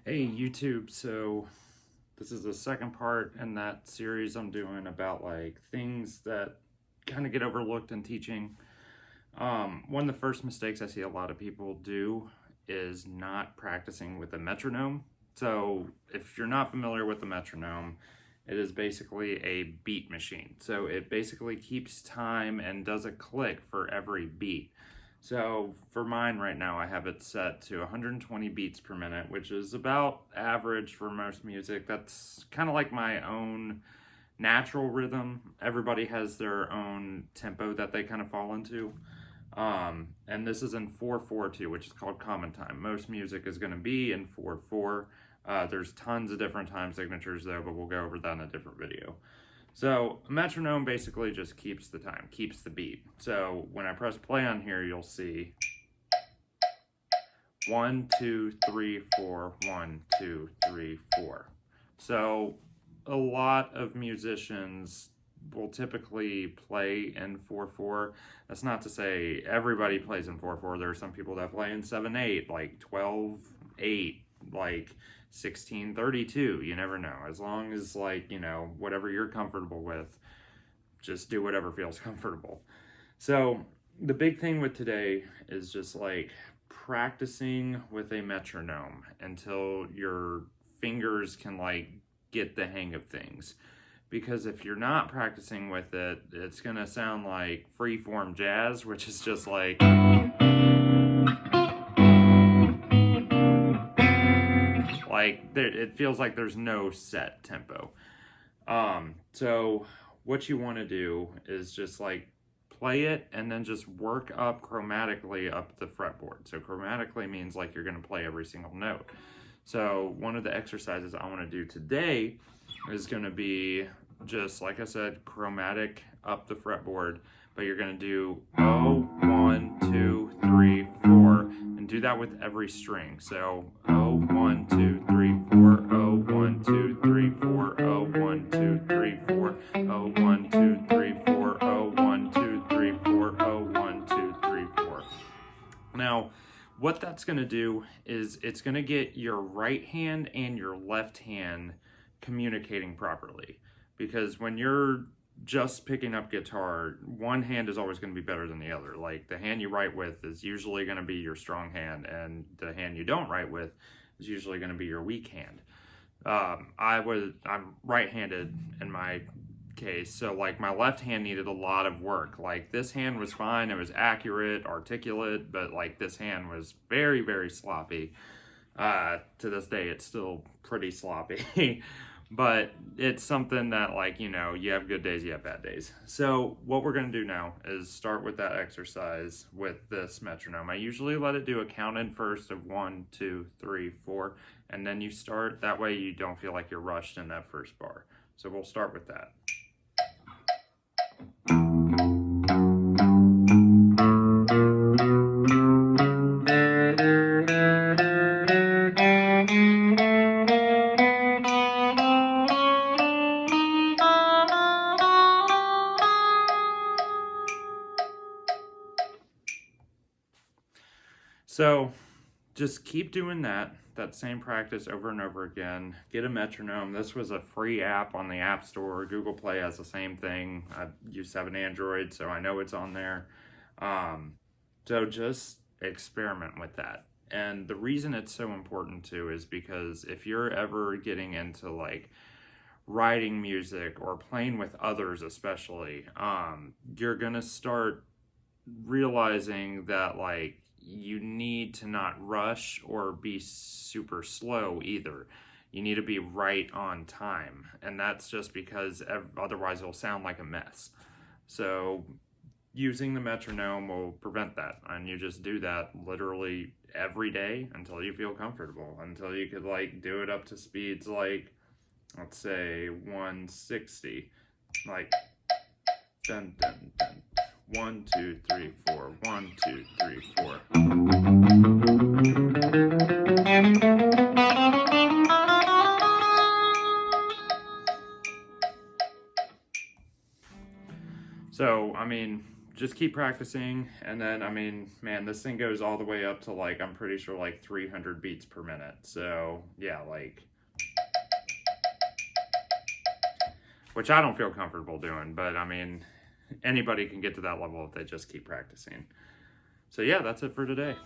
Hey YouTube, so this is the second part in that series I'm doing about like things that kind of get overlooked in teaching. One of the first mistakes I see a lot of people do is not practicing with a metronome. So if you're not familiar with the metronome, it is basically a beat machine. So it basically keeps time and does a click for every beat. So for mine right now, I have it set to 120 beats per minute, which is about average for most music. That's kind of like my own natural rhythm. Everybody has their own tempo that they kind of fall into. And this is in 4/4/2, which is called common time. Most music is going to be in 4/4. There's tons of different time signatures though, but we'll go over that in a different video. So a metronome basically just keeps the time, keeps the beat. So when I press play on here, you'll see 1, 2, 3, 4, 1, 2, 3, 4. So a lot of musicians will typically play in 4/4. That's not to say everybody plays in 4/4. There are some people that play in 7/8, like 12/8, like 16/32. You never know. As long as, like, whatever you're comfortable with, just do whatever feels comfortable. So the big thing with today is just like practicing with a metronome until your fingers can like get the hang of things. Because if you're not practicing with it, it's gonna sound like freeform jazz, which is just like it feels like there's no set tempo. So what you want to do is just like play it and then just work up chromatically up the fretboard. So chromatically means like you're going to play every single note. So one of the exercises I want to do today is going to be just, like I said, chromatic up the fretboard, but you're going to do 0, 1, 2, 3, 4, and do that with every string. So 0, 1, 2, 3, 4, 0, 1, 2, 3, 4, 0, 1, 2, 3, 4, 0, 1, 2, 3, 4, 0, 1, 2, 3, 4, 0, 1, 2, 3, 4. Now, what that's going to do is it's going to get your right hand and your left hand communicating properly. Because when you're just picking up guitar, one hand is always going to be better than the other. Like the hand you write with is usually going to be your strong hand, and the hand you don't write with is usually going to be your weak hand. I'm right-handed in my case, so like my left hand needed a lot of work. Like this hand was fine, it was accurate, articulate, but like this hand was very, very sloppy. To this day, it's still pretty sloppy. But it's something that, like, you have good days, you have bad days. So what we're going to do now is start with that exercise with this metronome. I usually let it do a count in first of 1, 2, 3, 4, and then you start. That way you don't feel like you're rushed in that first bar. So we'll start with that. So just keep doing that same practice over and over again. Get a metronome. This was a free app on the App Store. Google Play has the same thing. I used to have an Android, so I know it's on there. So just experiment with that. And the reason it's so important too is because if you're ever getting into like writing music or playing with others especially, you're gonna start realizing that like you need to not rush or be super slow either. You need to be right on time, and that's just because otherwise it'll sound like a mess. So using the metronome will prevent that, and you just do that literally every day until you feel comfortable, until you could like do it up to speeds like, let's say 160, like dun dun dun. 1, 2, 3, 4, 1, 2, 3, 4. So, I mean, just keep practicing. And then, I mean, man, this thing goes all the way up to like, I'm pretty sure like 300 beats per minute. So yeah, like, which I don't feel comfortable doing, but I mean, anybody can get to that level if they just keep practicing. So yeah, that's it for today.